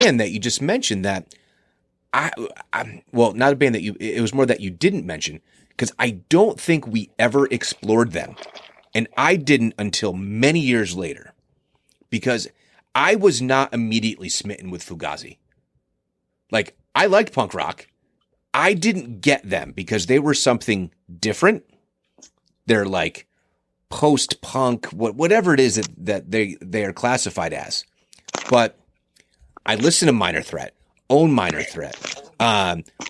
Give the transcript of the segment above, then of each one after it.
band that you just mentioned that well, not a band that it was more that you didn't mention, because I don't think we ever explored them. And I didn't until many years later, because I was not immediately smitten with FUGAZI. Like, I liked punk rock. I didn't get them because they were something different. They're like post-punk, whatever it is that they are classified as. But I listened to Minor Threat, own Minor Threat,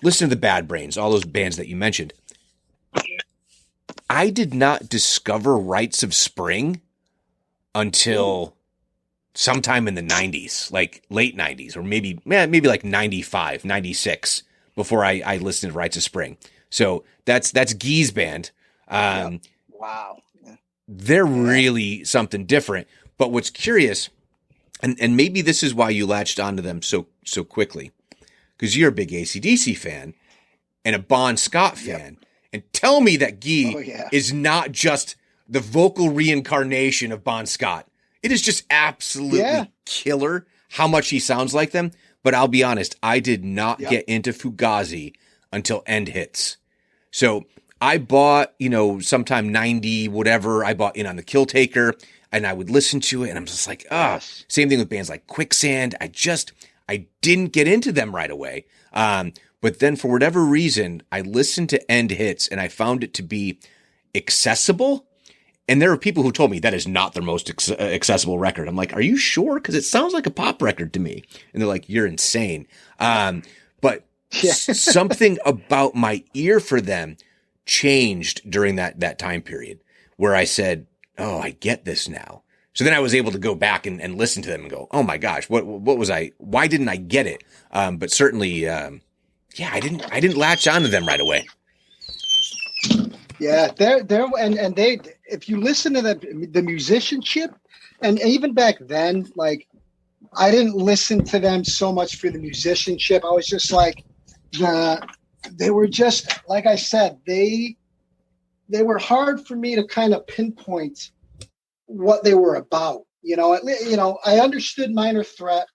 listen to the Bad Brains, all those bands that you mentioned. I did not discover Rites of Spring until sometime in the 90s, like late 90s, or maybe like 95, 96, before I listened to Rites of Spring. So that's Guy's band. Wow. Yeah. They're really something different. But what's curious, and maybe this is why you latched onto them so quickly, because you're a big AC/DC fan and a Bon Scott fan. And tell me that Guy is not just the vocal reincarnation of Bon Scott. It is just absolutely killer how much he sounds like them. But I'll be honest, I did not get into FUGAZI until End Hits. So I bought, sometime 90, whatever, I bought In on the Kill Taker, and I would listen to it, and I'm just like, same thing with bands like Quicksand. I didn't get into them right away. But then for whatever reason, I listened to End Hits, and I found it to be accessible. And there are people who told me that is not their most accessible record. I'm like, are you sure? Because it sounds like a pop record to me. And they're like, you're insane. But something about my ear for them changed during that time period where I said, oh, I get this now. So then I was able to go back and listen to them and go, oh my gosh, what was why didn't I get it? But certainly, I didn't latch onto them right away. Yeah, they're and they, if you listen to the musicianship, and even back then, like, I didn't listen to them so much for the musicianship. I was just like, they were just, like I said, they were hard for me to kind of pinpoint what they were about. I understood Minor Threat,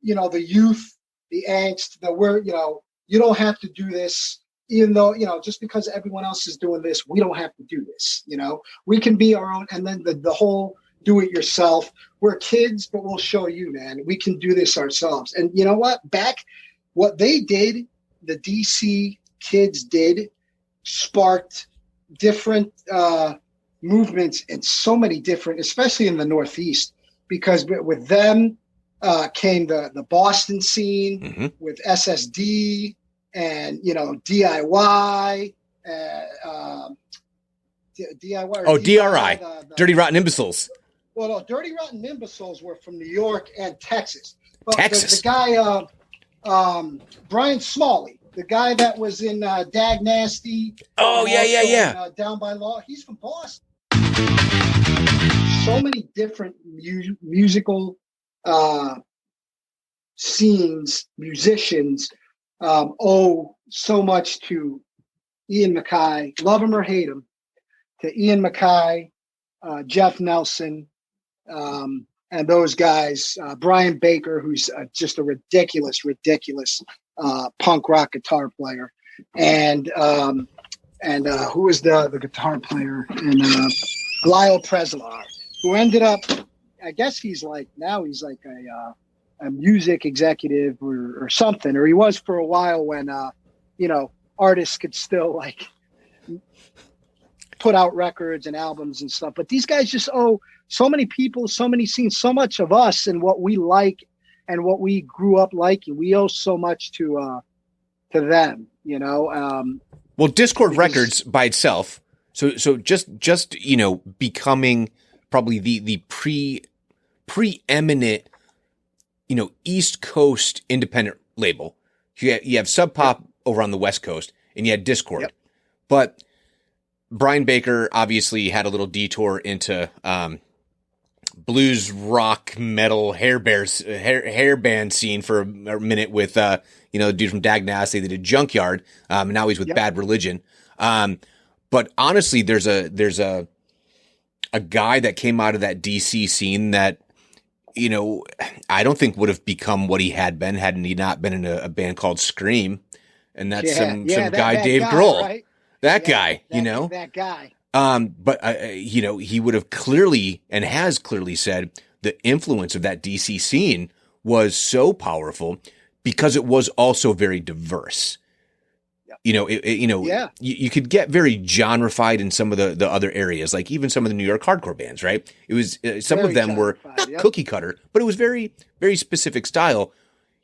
the youth, the angst, you don't have to do this. Even though, just because everyone else is doing this, we don't have to do this. We can be our own. And then the whole do it yourself. We're kids, but we'll show you, man. We can do this ourselves. And you know what? What they did, the DC kids did, sparked different movements in so many different, especially in the Northeast, because with them came the Boston scene with SSD. And DIY, DIY. Oh, DRI, Dirty Rotten Imbeciles. Well, no, Dirty Rotten Imbeciles were from New York and Texas. But Texas. The guy, Brian Smalley, the guy that was in Dag Nasty. Oh, yeah. Down by Law. He's from Boston. So many different musical scenes, musicians. Owe so much to Ian MacKaye, love him or hate him, to Ian MacKaye, Jeff Nelson, and those guys, Brian Baker, who's just a ridiculous punk rock guitar player, and who was the guitar player, and Lyle Preslar, who ended up, I guess he's like a music executive or something, or he was for a while when artists could still like put out records and albums and stuff. But these guys just owe so many people, so many scenes, so much of us and what we like and what we grew up liking. We owe so much to them, Well, Discord Records by itself, so just becoming probably the preeminent East Coast independent label. You have Sub Pop over on the West Coast, and you had Discord. Yep. But Brian Baker obviously had a little detour into blues, rock, metal, hair band scene for a minute with the dude from Dag Nasty that did Junkyard. And now he's with Bad Religion. But honestly, there's a guy that came out of that DC scene that you know, I don't think would have become what he had been hadn't he not been in a band called Scream, and that's some guy, Dave Grohl, right? That guy, you know, that guy. But you know, he would have clearly and has clearly said the influence of that DC scene was so powerful because it was also very diverse. You know, you could get very genrefied in some of the other areas, like even some of the New York hardcore bands, right? It was some of them were not cookie cutter, but it was very, very specific style.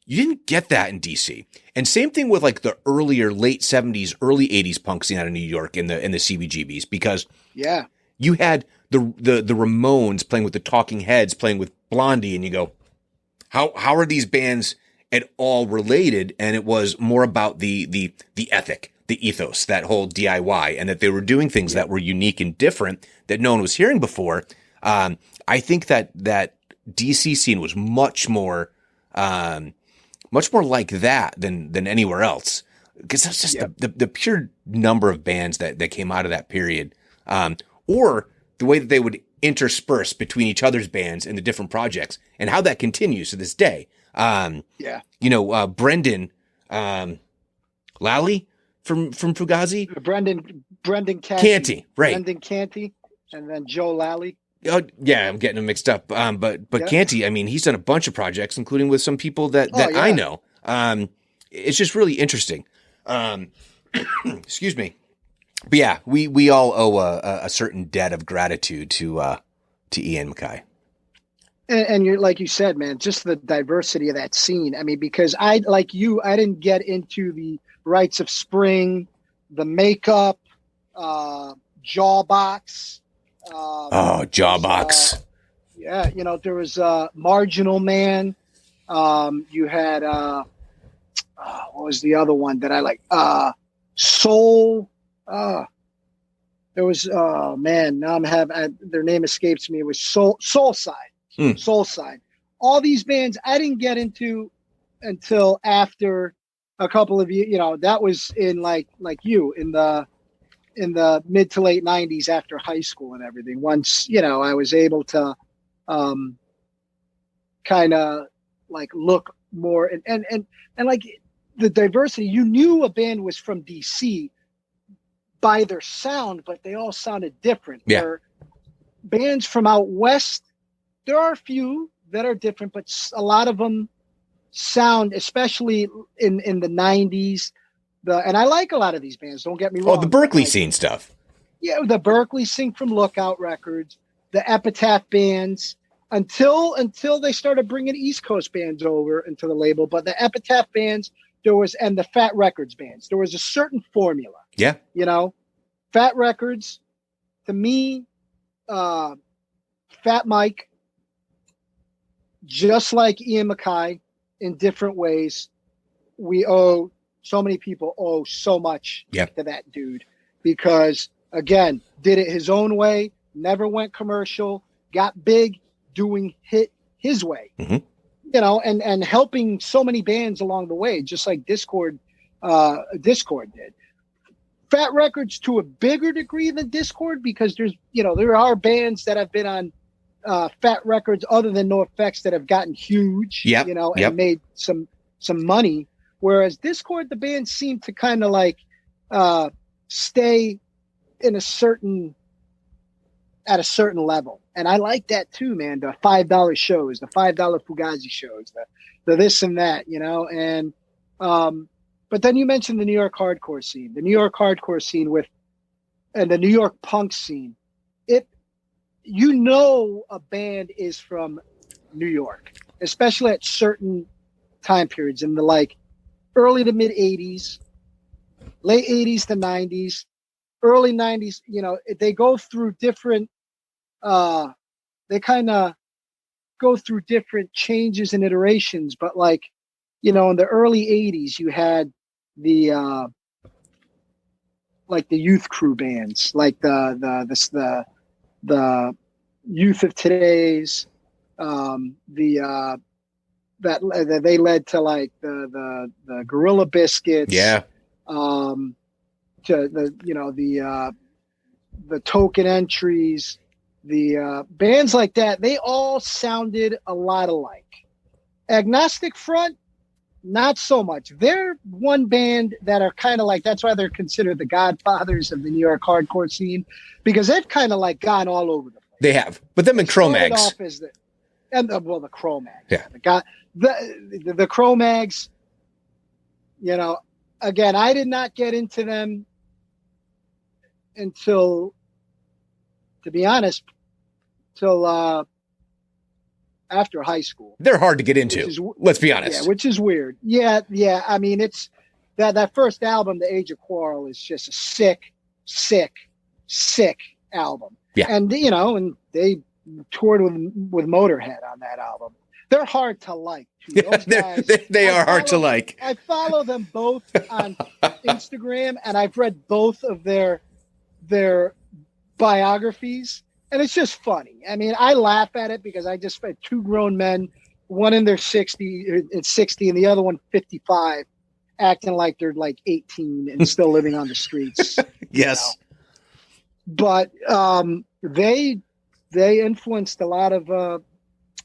You didn't get that in DC. And same thing with like the earlier late 70s, early 80s punk scene out of New York in the CBGBs, because you had the Ramones playing with the Talking Heads, playing with Blondie, and you go, how are these bands at all related? And it was more about the ethic, the ethos, that whole DIY, and that they were doing things that were unique and different that no one was hearing before. I think that DC scene was much more like that than anywhere else, because that's just the pure number of bands that came out of that period, or the way that they would intersperse between each other's bands and the different projects, and how that continues to this day. You know, Brendan Lally from FUGAZI, Brendan Canty, right? Brendan Canty, and then Joe Lally. Oh yeah, I'm getting them mixed up. But Canty, I mean, he's done a bunch of projects, including with some people that I know. It's just really interesting. Excuse me. But yeah, we all owe a certain debt of gratitude to Ian MacKaye. And you're, like you said, man, just the diversity of that scene. I mean, because I didn't get into the Rites of Spring, the Makeup, Jawbox. Jawbox. You know, there was Marginal Man. You had what was the other one that I like? Soul. There was man. Now their name escapes me. It was Soulside. Soulside. All these bands I didn't get into until after a couple of years. You know, that was in like you in the mid to late 90s after high school and everything. Once, you know, I was able to kind of like look more and like the diversity. You knew a band was from DC by their sound, but they all sounded different. Yeah. Where bands from out west, there are a few that are different, but a lot of them sound, especially in the 90s. And I like a lot of these bands, don't get me wrong. Oh, the Berkeley scene stuff. Yeah, the Berkeley scene from Lookout Records, the Epitaph bands, until they started bringing East Coast bands over into the label. But the Epitaph bands, and the Fat Records bands, there was a certain formula. Yeah. You know, Fat Records, to me, Fat Mike, just like Ian MacKaye, in different ways, so many people owe so much to that dude, because again, did it his own way, never went commercial, got big doing hit his way, you know, and helping so many bands along the way, just like Discord did. Fat Records to a bigger degree than Discord, because there are bands that have been on Fat Records other than NoFX that have gotten huge, and made some money. Whereas Discord, the band seemed to kind of like stay at a certain level. And I like that too, man. The $5 shows, the $5 Fugazi shows, the this and that, you know. And but then you mentioned the New York hardcore scene, and the New York punk scene. A band is from New York, especially at certain time periods in the like early to mid 80s, late 80s to 90s, early 90s. You know, they go through different changes and iterations, but like, you know, in the early 80s you had the like the youth crew bands, like the Youth of Today's, that they led to like the Gorilla Biscuits, to the Token Entries, the bands like that, they all sounded a lot alike. Agnostic Front, not so much. They're one band that are kind of like, that's why they're considered the godfathers of the New York hardcore scene, because they've kind of like gone all over the place. They have, but them and CRO-MAGS. The CRO-MAGS. Yeah. The CRO-MAGS, you know, again, I did not get into them until, to be honest, till after high school. They're hard to get into. Let's be honest. Yeah, which is weird. Yeah. I mean, it's that first album, The Age of Quarrel, is just a sick album. Yeah. And you know, and they toured with Motorhead on that album. They're hard to like. Those guys, they are hard to like. I follow them both on Instagram, and I've read both of their biographies, and it's just funny. I mean, I laugh at it because I just spent two grown men, one in their 60 and the other one 55, acting like they're like 18 and still living on the streets. Yes. But they influenced a lot of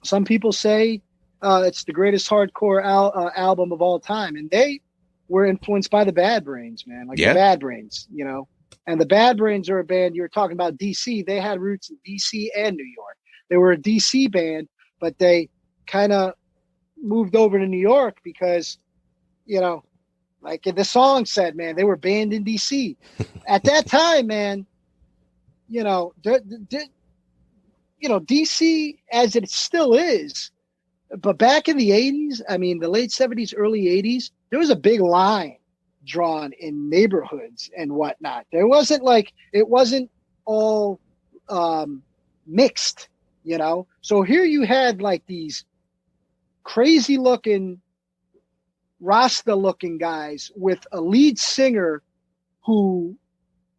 some people say it's the greatest hardcore album of all time, and they were influenced by the Bad Brains, man. Like the Bad Brains, you know. And the Bad Brains are a band, you were talking about DC. They had roots in DC and New York. They were a DC band, but they kind of moved over to New York because, you know, like the song said, man, they were banned in DC. At that time, man, you know, DC as it still is, but back in the 80s, I mean, the late 70s, early 80s, there was a big line drawn in neighborhoods and whatnot. It wasn't all mixed, you know? So here you had like these crazy looking, Rasta looking guys with a lead singer who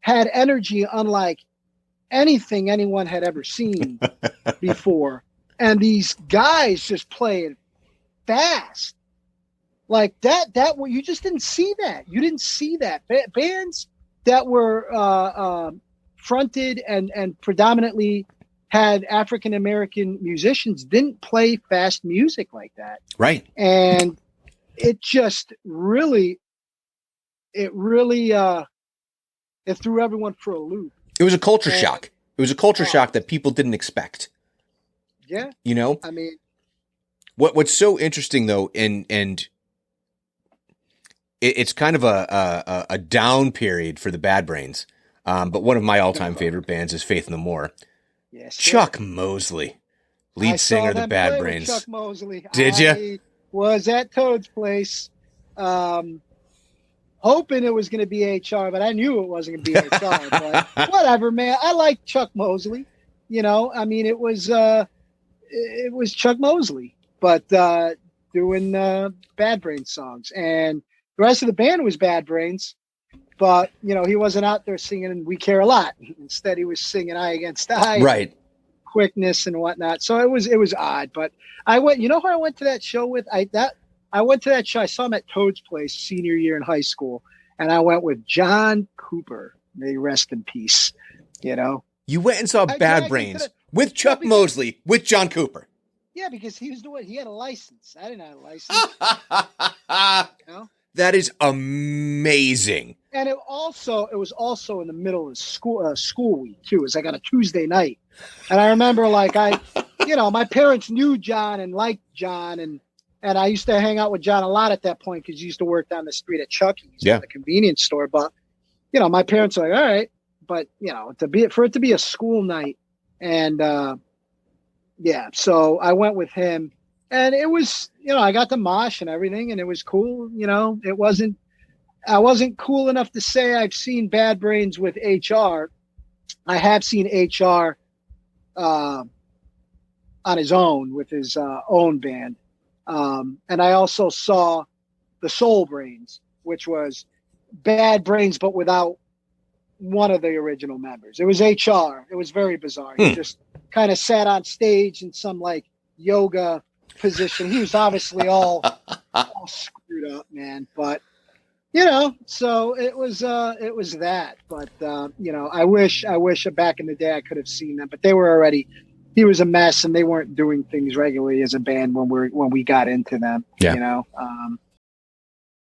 had energy unlike anything anyone had ever seen before. And these guys just playing fast. Like that you just didn't see that. You didn't see that. Bands that were fronted and predominantly had African-American musicians didn't play fast music like that. Right. And it just really it threw everyone for a loop. It was a culture shock. It was a culture shock that people didn't expect. Yeah. You know? I mean, what's so interesting though, and it's kind of a down period for the Bad Brains. But one of my all-time favorite bands is Faith No More. Yes, Chuck Mosley, lead singer of the Bad Brains. Chuck Mosley. Did you? I was at Toad's place, hoping it was going to be HR, but I knew it wasn't going to be HR. But whatever, man. I like Chuck Mosley. You know, I mean, it was Chuck Mosley, but doing Bad Brains songs, and the rest of the band was Bad Brains. But, you know, he wasn't out there singing We Care a Lot. Instead, he was singing Eye Against Eye. Right. Quickness and whatnot. So it was odd. But I went, you know who I went to that show with? I went to that show. I saw him at Toad's Place senior year in high school. And I went with John Cooper. May he rest in peace. You know? You went and saw Bad Brains with Chuck Mosley, with John Cooper. Yeah, because he was doing, he had a license. I didn't have a license. You know? That is amazing. And it was also in the middle of school week too. It was like on a Tuesday night. And I remember like my parents knew John and liked John, and I used to hang out with John a lot at that point because he used to work down the street at Chucky's, at the convenience store. But you know, my parents were like, all right, but you know, for it to be a school night, and so I went with him. And it was, you know, I got the mosh and everything, and it was cool. You know, I wasn't cool enough to say I've seen Bad Brains with HR. I have seen HR on his own with his own band. And I also saw the Soul Brains, which was Bad Brains, but without one of the original members. It was HR. It was very bizarre. He just kind of sat on stage in some like yoga position. He was obviously all screwed up, man. But you know, So it was that, but you know, I wish back in the day I could have seen them, but they were already. He was a mess, and they weren't doing things regularly as a band when we got into them. Yeah. You know,